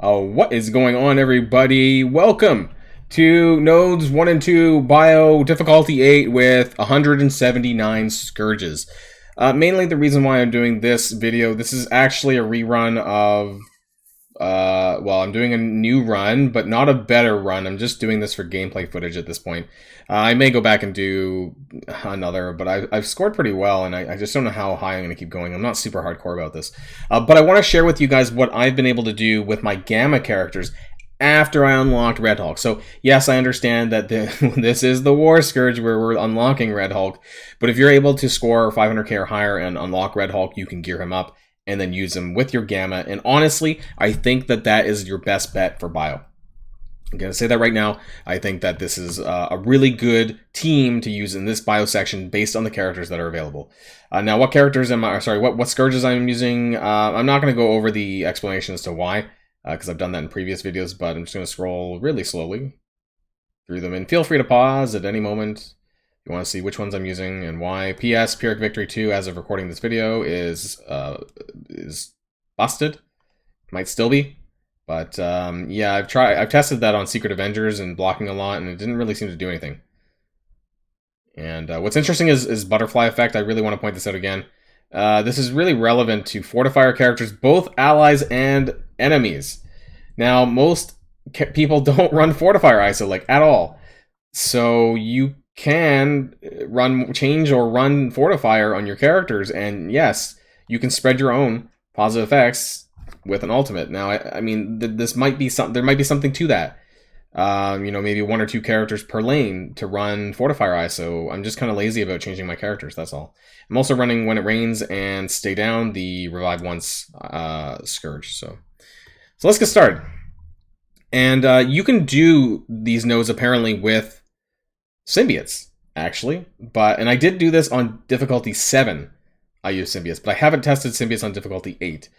What is going on, everybody? Welcome to Nodes 1 and 2 Bio Difficulty 8 with 179 Scourges. Mainly the reason why I'm doing this video, this is actually a rerun of, well, I'm doing a new run, but not a better run. I'm just doing this for gameplay footage at this point. I may go back and do another, but I've scored pretty well, and I just don't know how high I'm going to keep going. I'm not super hardcore about this. But I want to share with you guys what I've been able to do with my Gamma characters after I unlocked Red Hulk. So, yes, I understand that this is the War Scourge where we're unlocking Red Hulk, but if you're able to score 500k or higher and unlock Red Hulk, you can gear him up and then use him with your Gamma. And honestly, I think that that is your best bet for Bio. I'm going to say that right now. I think that this is a really good team to use in this Bio section based on the characters that are available. Now, what characters am I, sorry, what Scourges I'm using, I'm not going to go over the explanation as to why, because I've done that in previous videos, but I'm just going to scroll really slowly through them. And feel free to pause at any moment if you want to see which ones I'm using and why. P.S. Pyrrhic Victory 2, as of recording this video, is busted. Might still be. But yeah, I've tested that on Secret Avengers and blocking a lot, and it didn't really seem to do anything. And what's interesting is Butterfly Effect. I really want to point this out again. This is really relevant to Fortifier characters, both allies and enemies. Now, most people don't run Fortifier ISO, like, at all. So you can change or run Fortifier on your characters, and yes, you can spread your own positive effects with an ultimate. Now, I mean, this might be there might be something to that. You know, maybe 1 or 2 characters per lane to run Fortifier ISO. I'm just kind of lazy about changing my characters, that's all. I'm also running When It Rains and Stay Down, the Revive Once Scourge. So let's get started. And you can do these nodes apparently with symbiotes, actually. And I did do this on difficulty 7. I use symbiotes, but I haven't tested symbiotes on difficulty 8.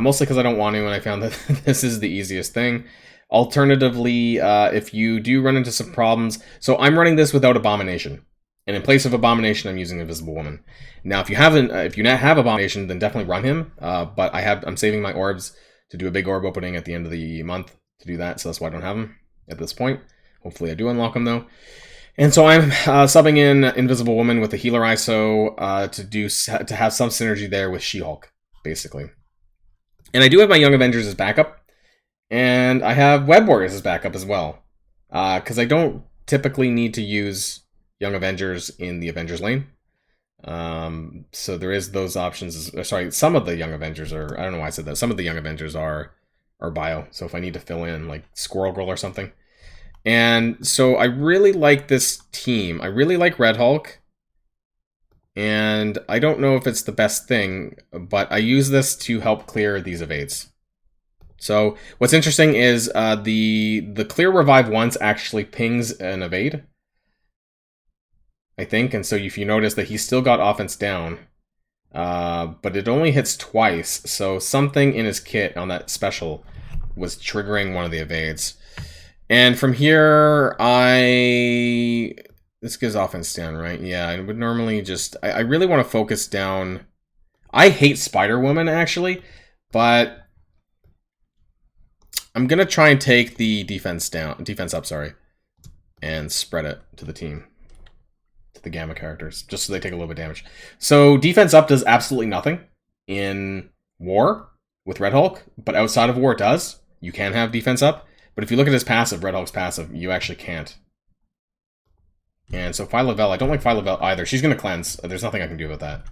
Mostly because I don't want to, and I found that this is the easiest thing. Alternatively, if you do run into some problems, so I'm running this without Abomination, and in place of Abomination, I'm using Invisible Woman. Now, if you have Abomination, then definitely run him. But I'm saving my orbs to do a big orb opening at the end of the month to do that, so that's why I don't have him at this point. Hopefully, I do unlock him though. And so I'm subbing in Invisible Woman with the Healer ISO to have some synergy there with She-Hulk, basically. And I do have my Young Avengers as backup, and I have Web Warriors as backup as well, because I don't typically need to use Young Avengers in the Avengers lane. So there is those options. Sorry, some of the Young Avengers are, I don't know why I said that, some of the Young Avengers are Bio, so if I need to fill in, like, Squirrel Girl or something. And so I really like this team. I really like Red Hulk. And I don't know if it's the best thing, but I use this to help clear these evades. So what's interesting is the clear revive once actually pings an evade, I think. And so if you notice that he's still got offense down, but it only hits twice. So something in his kit on that special was triggering one of the evades. And from here, this gives offense down, right? Yeah, I would normally just... I really want to focus down... I hate Spider-Woman, actually, but I'm going to try and take the defense up, and spread it to the team, to the Gamma characters, just so they take a little bit of damage. So defense up does absolutely nothing in War with Red Hulk, but outside of War it does. You can have defense up, but if you look at his passive, Red Hulk's passive, you actually can't. And so Phyla-Vell, I don't like Phyla-Vell either. She's going to cleanse. There's nothing I can do about that.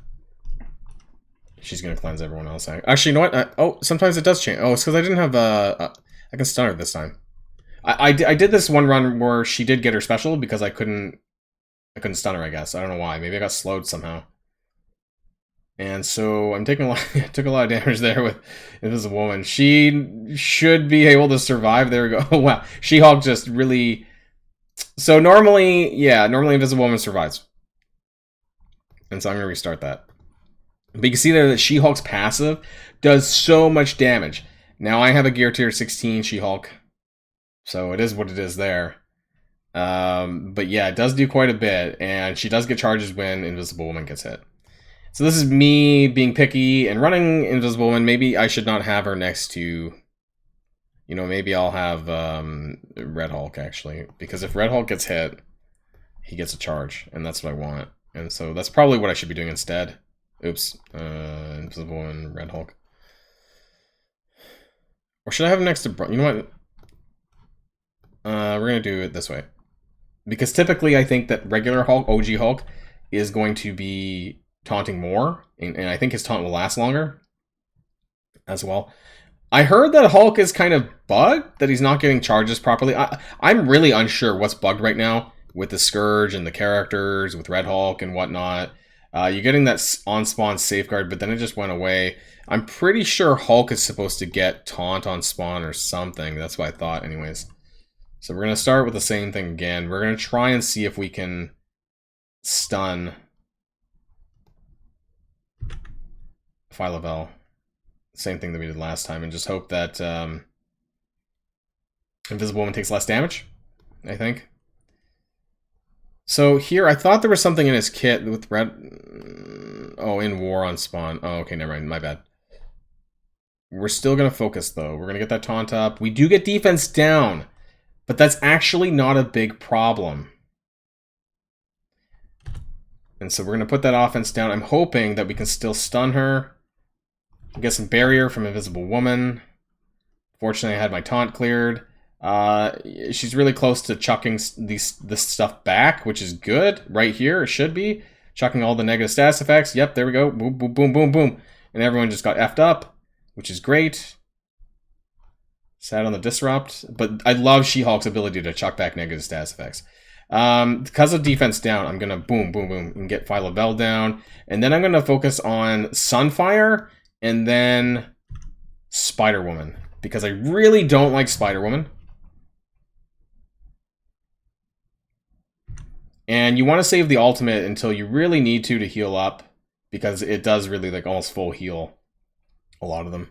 She's going to cleanse everyone else. Actually, you know what? Oh, sometimes it does change. Oh, it's because I didn't have I can stun her this time. I did this one run where she did get her special because I couldn't stun her, I guess. I don't know why. Maybe I got slowed somehow. And so I'm taking took a lot of damage there with Invisible Woman. She should be able to survive. There we go. Oh, wow. She-Hulk just really... So normally Invisible Woman survives. And so I'm going to restart that. But you can see there that She-Hulk's passive does so much damage. Now I have a gear tier 16 She-Hulk. So it is what it is there. But yeah, it does do quite a bit. And she does get charges when Invisible Woman gets hit. So this is me being picky and running Invisible Woman. Maybe I should not have her next to You know, maybe I'll have Red Hulk, actually. Because if Red Hulk gets hit, he gets a charge, and that's what I want. And so that's probably what I should be doing instead. Oops. Invisible and Red Hulk. Or should I have him next to... You know what? We're going to do it this way. Because typically I think that regular Hulk, OG Hulk, is going to be taunting more. And I think his taunt will last longer as well. I heard that Hulk is kind of bugged, that he's not getting charges properly. I'm really unsure what's bugged right now with the Scourge and the characters, with Red Hulk and whatnot. You're getting that on-spawn safeguard, but then it just went away. I'm pretty sure Hulk is supposed to get taunt on spawn or something. That's what I thought anyways. So we're going to start with the same thing again. We're going to try and see if we can stun Phyla-Vell. Same thing that we did last time, and just hope that Invisible Woman takes less damage, I think. So here, I thought there was something in his kit with red... Oh, in War on spawn. Oh, okay, never mind. My bad. We're still going to focus, though. We're going to get that taunt up. We do get defense down, but that's actually not a big problem. And so we're going to put that offense down. I'm hoping that we can still stun her. Get some barrier from Invisible Woman. Fortunately, I had my taunt cleared. She's really close to chucking this stuff back, which is good. Right here, it should be. Chucking all the negative status effects. Yep, there we go. Boom, boom, boom, boom, boom. And everyone just got effed up, which is great. Sad on the disrupt. But I love She-Hulk's ability to chuck back negative status effects. Because of defense down, I'm going to boom, boom, boom, and get Phyla-Vell down. And then I'm going to focus on Sunfire and then Spider-Woman. Because I really don't like Spider-Woman. And you want to save the ultimate until you really need to heal up. Because it does really like almost full heal a lot of them.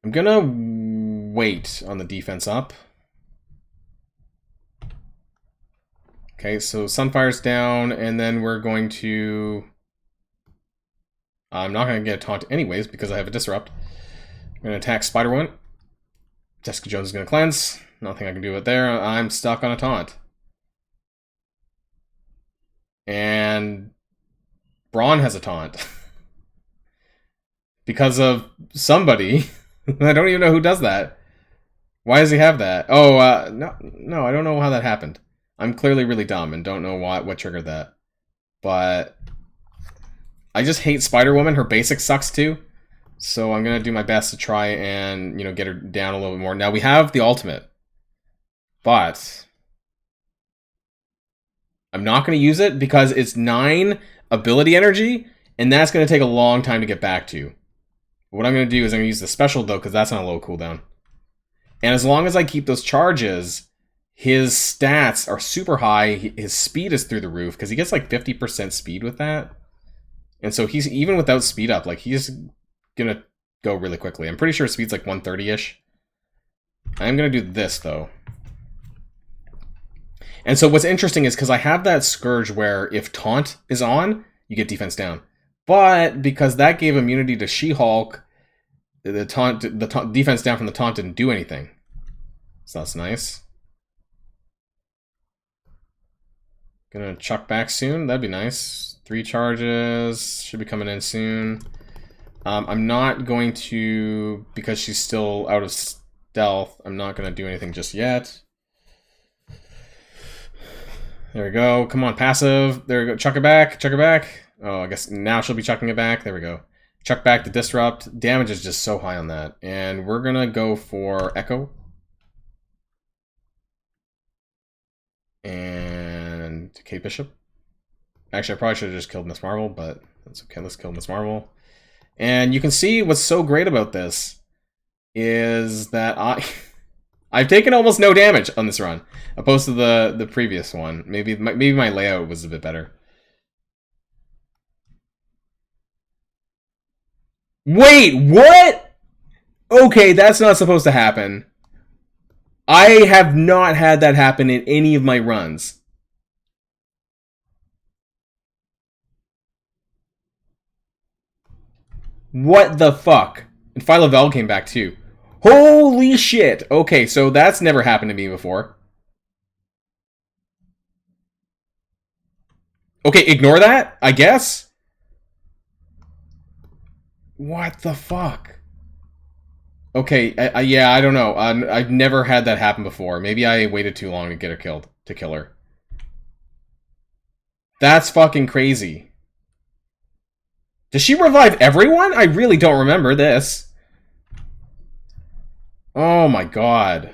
I'm going to wait on the defense up. Okay, so Sunfire's down, and then we're going to... I'm not going to get a taunt anyways, because I have a Disrupt. I'm going to attack Spider-Woman. Jessica Jones is going to cleanse. Nothing I can do with there. I'm stuck on a taunt. And... Braun has a taunt. Because of somebody. I don't even know who does that. Why does he have that? Oh, no, I don't know how that happened. I'm clearly really dumb and don't know what triggered that. But I just hate Spider-Woman. Her basic sucks too. So I'm going to do my best to try and, you know, get her down a little bit more. Now we have the ultimate. But I'm not going to use it because it's 9 ability energy. And that's going to take a long time to get back to. What I'm going to do is I'm going to use the special though, because that's on a low cooldown. And as long as I keep those charges... His stats are super high. His speed is through the roof because he gets like 50% speed with that. And so he's, even without speed up, like he's gonna go really quickly. I'm pretty sure speed's like 130-ish. I'm gonna do this though. And so what's interesting is because I have that Scourge where if taunt is on, you get defense down. But because that gave immunity to She-Hulk, the defense down from the taunt didn't do anything. So that's nice. Gonna chuck back soon. That'd be nice. 3 charges. Should be coming in soon. I'm not going to... Because she's still out of stealth, I'm not going to do anything just yet. There we go. Come on, passive. There we go. Chuck it back. Chuck it back. Oh, I guess now she'll be chucking it back. There we go. Chuck back the Disrupt. Damage is just so high on that. And we're going to go for Echo. And Kate Bishop. Actually, I probably should have just killed Miss Marvel, but that's okay. Let's kill Miss Marvel. And you can see what's so great about this is that I've taken almost no damage on this run, opposed to the previous one. Maybe my layout was a bit better. Wait, what? Okay, that's not supposed to happen. I have not had that happen in any of my runs. What the fuck? And Phyla-Vell came back too. Holy shit! Okay, so that's never happened to me before. Okay, ignore that, I guess? What the fuck? Okay, yeah, I don't know. I've never had that happen before. Maybe I waited too long to get her killed, to kill her. That's fucking crazy. Does she revive everyone? I really don't remember this. Oh my god.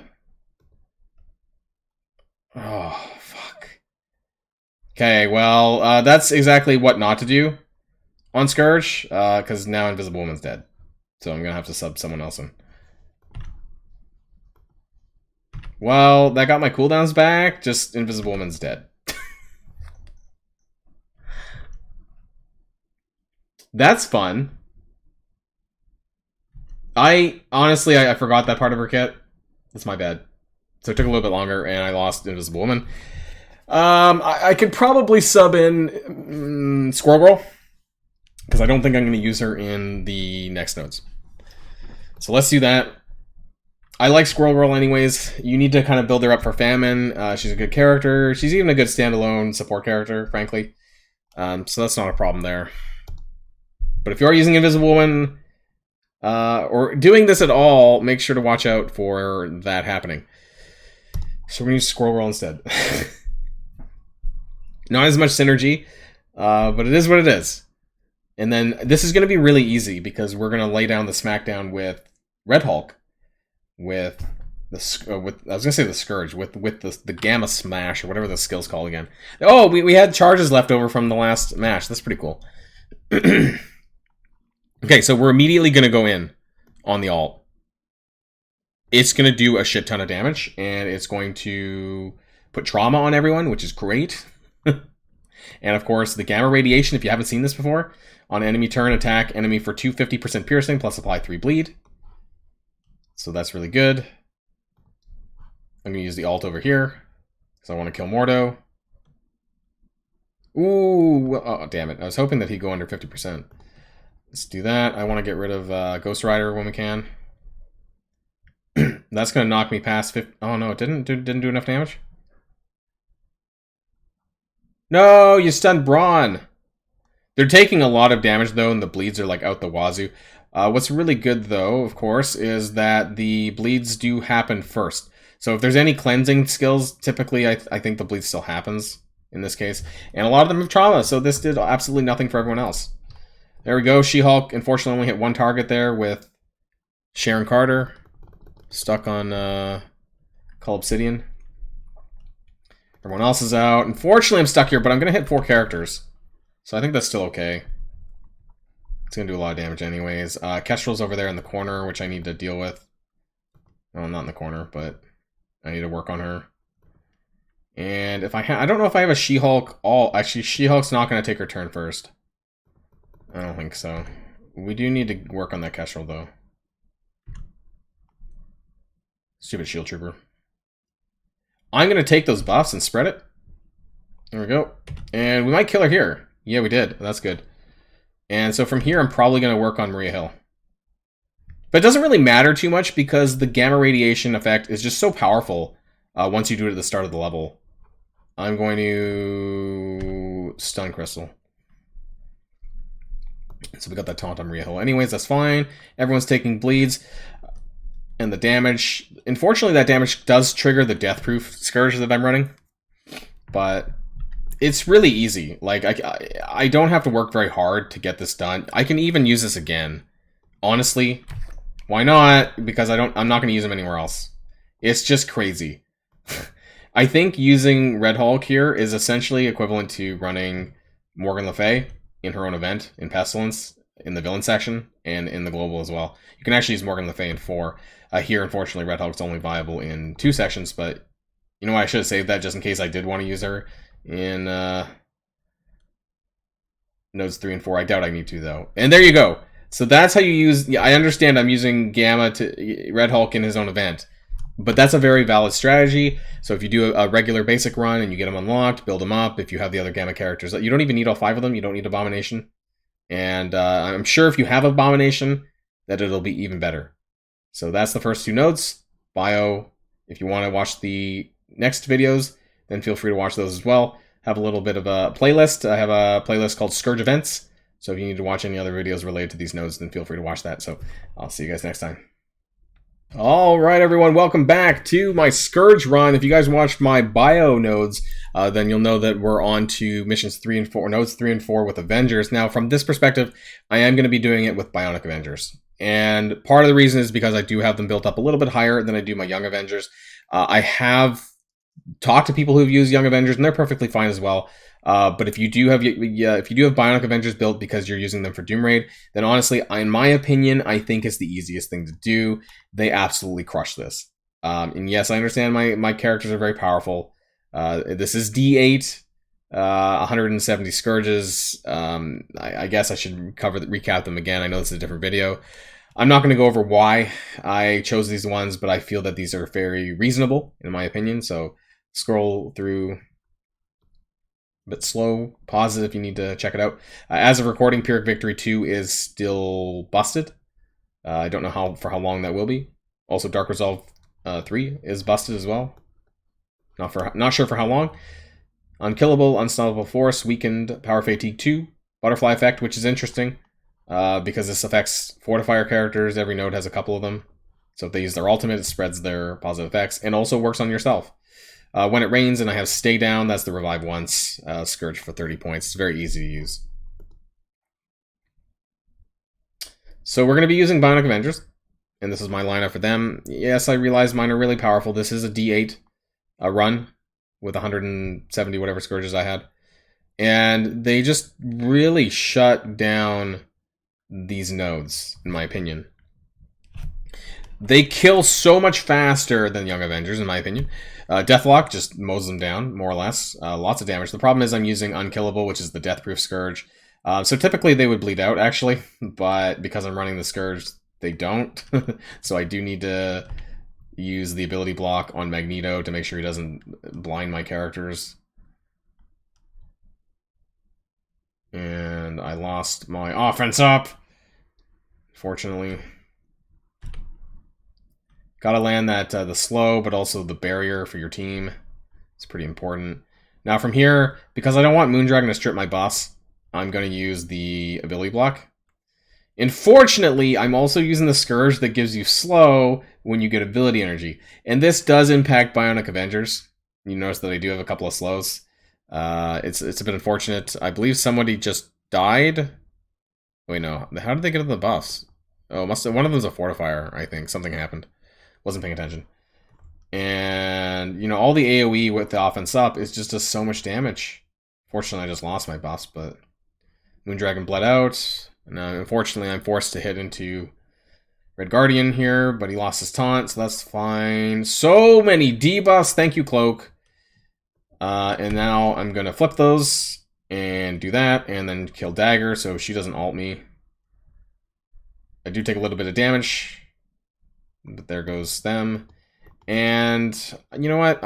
Oh, fuck. Okay, well, that's exactly what not to do on Scourge, because now Invisible Woman's dead. So I'm gonna have to sub someone else in. Well, that got my cooldowns back, just Invisible Woman's dead. That's fun. Honestly, I forgot that part of her kit. That's my bad. So it took a little bit longer, and I lost Invisible Woman. I could probably sub in Squirrel Girl, because I don't think I'm going to use her in the next nodes. So let's do that. I like Squirrel Girl anyways. You need to kind of build her up for Famine. She's a good character. She's even a good standalone support character, frankly. So that's not a problem there. But if you are using Invisible Woman, or doing this at all, make sure to watch out for that happening. So we're going to use Squirrel Girl instead. Not as much synergy, but it is what it is. And then this is going to be really easy because we're going to lay down the smackdown with Red Hulk, with the I was going to say the Scourge, with the Gamma Smash or whatever the skill's called again. Oh, we had charges left over from the last match. That's pretty cool. Okay, so we're immediately going to go in on the ult. It's going to do a shit ton of damage, and it's going to put trauma on everyone, which is great. And of course, the gamma radiation, if you haven't seen this before, on enemy turn, attack enemy for 250% piercing, plus apply 3 bleed. So that's really good. I'm going to use the ult over here, because I want to kill Mordo. Ooh, oh, damn it. I was hoping that he'd go under 50%. Let's do that. I want to get rid of Ghost Rider when we can. That's going to knock me past 50. Oh, no, it didn't do enough damage. No, you stunned Brawn. They're taking a lot of damage, though, and the bleeds are, like, out the wazoo. What's really good, though, of course, is that the bleeds do happen first. So if there's any cleansing skills, typically I think the bleed still happens in this case. And a lot of them have trauma, so this did absolutely nothing for everyone else. There we go. She-Hulk, unfortunately, only hit one target there with Sharon Carter. Stuck on Call Obsidian. Everyone else is out. Unfortunately, I'm stuck here, but I'm going to hit 4 characters. So I think that's still okay. It's going to do a lot of damage anyways. Kestrel's over there in the corner, which I need to deal with. Well, not in the corner, but I need to work on her. And if I don't know if I have a She-Hulk Actually, She-Hulk's not going to take her turn first. I don't think so. We do need to work on that Kestrel, though. Stupid shield trooper. I'm going to take those buffs and spread it. There we go. And we might kill her here. Yeah, we did. That's good. And so from here, I'm probably going to work on Maria Hill. But it doesn't really matter too much because the gamma radiation effect is just so powerful once you do it at the start of the level. I'm going to stun Crystal. So we got that taunt on Maria Hill. Anyways, that's fine. Everyone's taking bleeds. And the damage... Unfortunately, that damage does trigger the death-proof Scourge that I'm running. But it's really easy. Like, I don't have to work very hard to get this done. I can even use this again. Honestly, why not? Because I'm not going to use them anywhere else. It's just crazy. I think using Red Hulk here is essentially equivalent to running Morgan Le Fay in her own event, in Pestilence, in the villain section, and in the global as well. You can actually use Morgan Le Fay in 4. Here, unfortunately, Red Hulk's only viable in 2 sections, but you know what? I should have saved that just in case I did want to use her in nodes 3 and 4. I doubt I need to, though. And there you go. So that's how you use... Yeah, I understand I'm using Gamma to Red Hulk in his own event, but that's a very valid strategy. So if you do a regular basic run and you get them unlocked, build them up. If you have the other Gamma characters, you don't even need all 5 of them. You don't need Abomination. And I'm sure if you have Abomination, that it'll be even better. So that's the first two nodes. Bio, if you want to watch the next videos, then feel free to watch those as well. Have a little bit of a playlist. I have a playlist called Scourge Events. So if you need to watch any other videos related to these nodes, then feel free to watch that. So I'll see you guys next time. All right, everyone, welcome back to my Scourge run. If you guys watched my bio nodes, then you'll know that we're on to missions 3 and 4, nodes 3 and 4 with Avengers. Now, from this perspective, I am going to be doing it with Bionic Avengers. And part of the reason is because I do have them built up a little bit higher than I do my Young Avengers. I have talked to people who've used Young Avengers, and they're perfectly fine as well. But if you do have Bionic Avengers built because you're using them for Doom Raid, then honestly, in my opinion, I think it's the easiest thing to do. They absolutely crush this. And yes, I understand my characters are very powerful. This is D8, 170 Scourges. I guess I should recap them again. I know this is a different video. I'm not going to go over why I chose these ones, but I feel that these are very reasonable, in my opinion. So scroll through a bit slow. Pause it if you need to check it out. As of recording, Pyrrhic Victory 2 is still busted. I don't know for how long that will be. Also, Dark Resolve 3 is busted as well. Not sure for how long. Unkillable, Unstoppable Force, Weakened, Power Fatigue 2, Butterfly Effect, which is interesting because this affects Fortifier characters. Every node has a couple of them. So if they use their ultimate, it spreads their positive effects and also works on yourself. When it rains and I have Stay Down, that's the Revive Once Scourge for 30 points. It's very easy to use. So we're going to be using Bionic Avengers, and this is my lineup for them. Yes, I realize mine are really powerful. This is a D8 run with 170 whatever Scourges I had. And they just really shut down these nodes, in my opinion. They kill so much faster than Young Avengers, in my opinion. Deathlock just mows them down, more or less. Lots of damage. The problem is I'm using Unkillable, which is the Deathproof Scourge. So typically they would bleed out, actually. But because I'm running the Scourge, they don't. So I do need to use the ability block on Magneto to make sure he doesn't blind my characters. And I lost my offense up. Fortunately. Gotta land that the slow, but also the barrier for your team. It's pretty important. Now from here, because I don't want Moondragon to strip my boss, I'm going to use the ability block. Unfortunately, I'm also using the Scourge that gives you slow when you get ability energy. And this does impact Bionic Avengers. You notice that I do have a couple of slows. It's a bit unfortunate. I believe somebody just died. Wait, no. How did they get to the buffs? Oh, one of them's a Fortifier, I think. Something happened. Wasn't paying attention. And, you know, all the AoE with the offense up is just does so much damage. Fortunately, I just lost my buffs, but Moondragon bled out. And unfortunately, I'm forced to hit into Red Guardian here, but he lost his taunt, so that's fine. So many debuffs. Thank you, Cloak. And now I'm going to flip those and do that, and then kill Dagger so she doesn't ult me. I do take a little bit of damage. But there goes them. And you know what?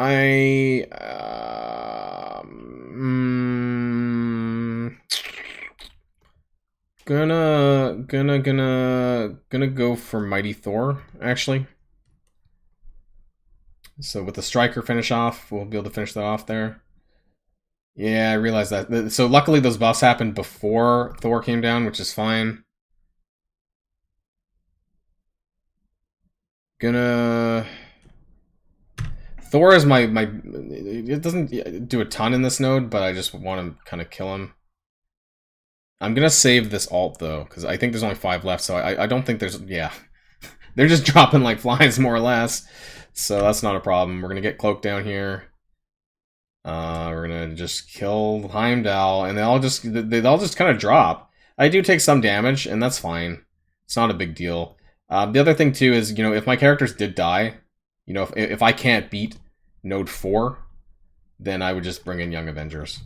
Gonna go for Mighty Thor, actually. So with the Striker finish off, we'll be able to finish that off there. Yeah, I realized that. So luckily those buffs happened before Thor came down, which is fine. Thor is my it doesn't do a ton in this node, but I just want to kind of kill him. I'm gonna save this ult though, because I think there's only 5 left, so I don't think there's, yeah. They're just dropping like flies more or less. So that's not a problem. We're gonna get Cloak down here. We're gonna just kill Heimdall, and they all just kind of drop. I do take some damage, and that's fine. It's not a big deal. The other thing too is, you know, if my characters did die, you know, if I can't beat Node 4, then I would just bring in Young Avengers.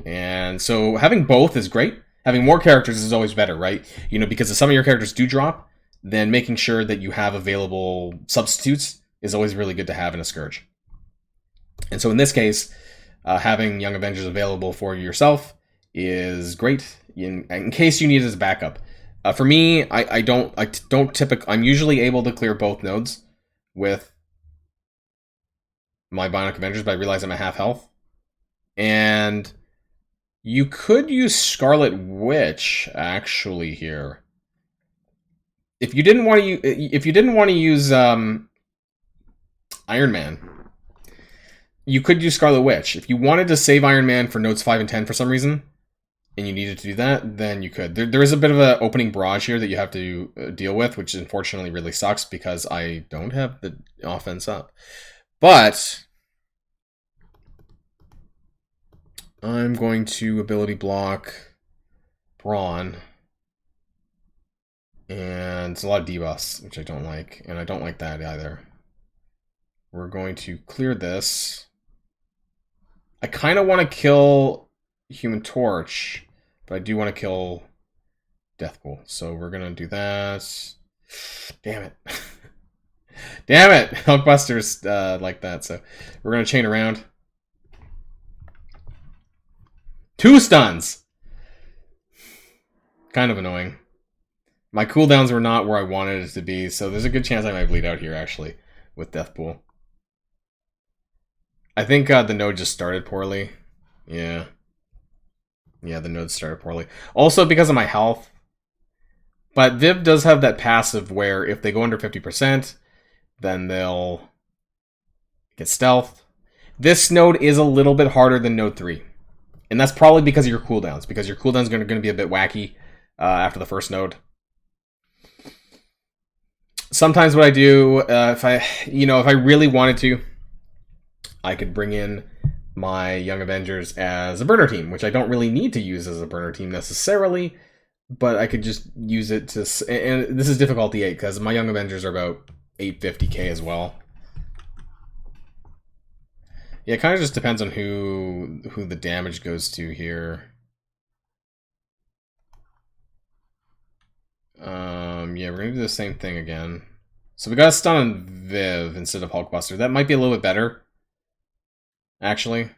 And so having both is great. Having more characters is always better, right? You know, because if some of your characters do drop, then making sure that you have available substitutes is always really good to have in a Scourge. And so in this case, having Young Avengers available for yourself is great in case you need it as backup. For me, I don't typically. I'm usually able to clear both nodes with my Bionic Avengers, but I realize I'm at half health. And you could use Scarlet Witch actually here. If you didn't want to use Iron Man, you could use Scarlet Witch. If you wanted to save Iron Man for nodes 5 and 10 for some reason, and you needed to do that, then you could. There is a bit of an opening barrage here that you have to deal with, which unfortunately really sucks because I don't have the offense up. But I'm going to ability block Brawn. And it's a lot of debuffs, which I don't like. And I don't like that either. We're going to clear this. I kind of want to kill Human Torch, but I do want to kill Deathpool. So we're going to do that. Damn it. Damn it! Hulkbuster's like that, so we're going to chain around. 2 stuns! Kind of annoying. My cooldowns were not where I wanted it to be, so there's a good chance I might bleed out here, actually, with Deathpool. I think the node just started poorly. Yeah. Yeah, the node started poorly. Also because of my health. But Viv does have that passive where if they go under 50%, then they'll get stealth. This node is a little bit harder than node 3. And that's probably because of your cooldowns, because your cooldowns are going to be a bit wacky after the first node. Sometimes what I do, if I really wanted to, I could bring in my Young Avengers as a burner team, which I don't really need to use as a burner team necessarily, but I could just use it to, and this is difficulty 8, because my Young Avengers are about 850k as well. Yeah, it kind of just depends on who the damage goes to here. Yeah, we're gonna do the same thing again. So we got a stun on Viv instead of Hulkbuster. That might be a little bit better, actually.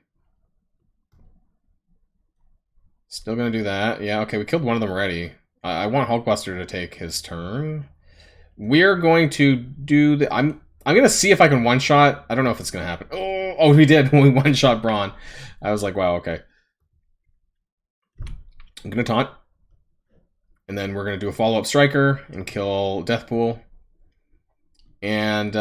Still gonna do that. Yeah, okay, we killed one of them already. I want Hulkbuster to take his turn. We're going to do the... I'm gonna see if I can one-shot. I don't know if it's gonna happen. Oh, we did when we one-shot Brawn. I was like, wow, okay. I'm gonna taunt. And then we're going to do a follow-up striker and kill Deathpool. And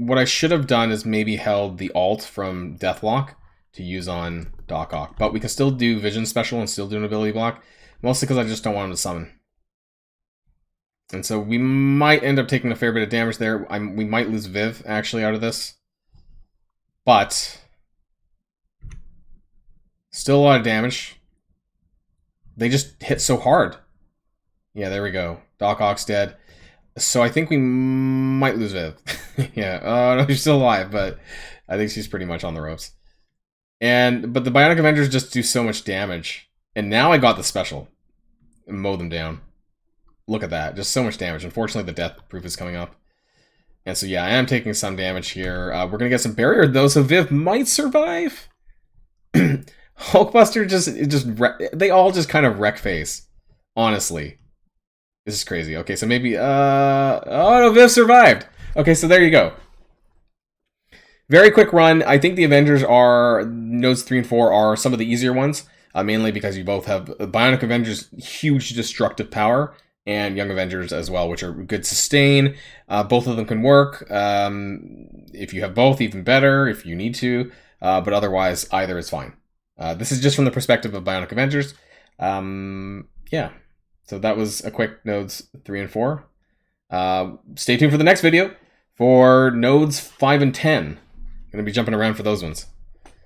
what I should have done is maybe held the ult from Deathlock to use on Doc Ock. But we can still do Vision Special and still do an ability block. Mostly because I just don't want him to summon. And so we might end up taking a fair bit of damage there. We might lose Viv, actually, out of this. But still a lot of damage. They just hit so hard. Yeah, there we go. Doc Ock's dead. So I think we might lose Viv. Yeah, no, she's still alive, but I think she's pretty much on the ropes. But the Bionic Avengers just do so much damage. And now I got the special. Mow them down. Look at that. Just so much damage. Unfortunately, the death proof is coming up. And so yeah, I am taking some damage here. We're going to get some barrier though, so Viv might survive. Hulkbuster they all just kind of wreck face. Honestly. This is crazy. Okay, so maybe, oh no, Viv survived! Okay, so there you go. Very quick run. I think the Avengers nodes 3 and 4 are some of the easier ones. Mainly because you both have Bionic Avengers, huge destructive power, and Young Avengers as well, which are good sustain. Both of them can work. If you have both, even better, if you need to. But otherwise, either is fine. This is just from the perspective of Bionic Avengers. Yeah. So that was a quick nodes 3 and 4. Stay tuned for the next video for nodes 5 and 10. I'm going to be jumping around for those ones.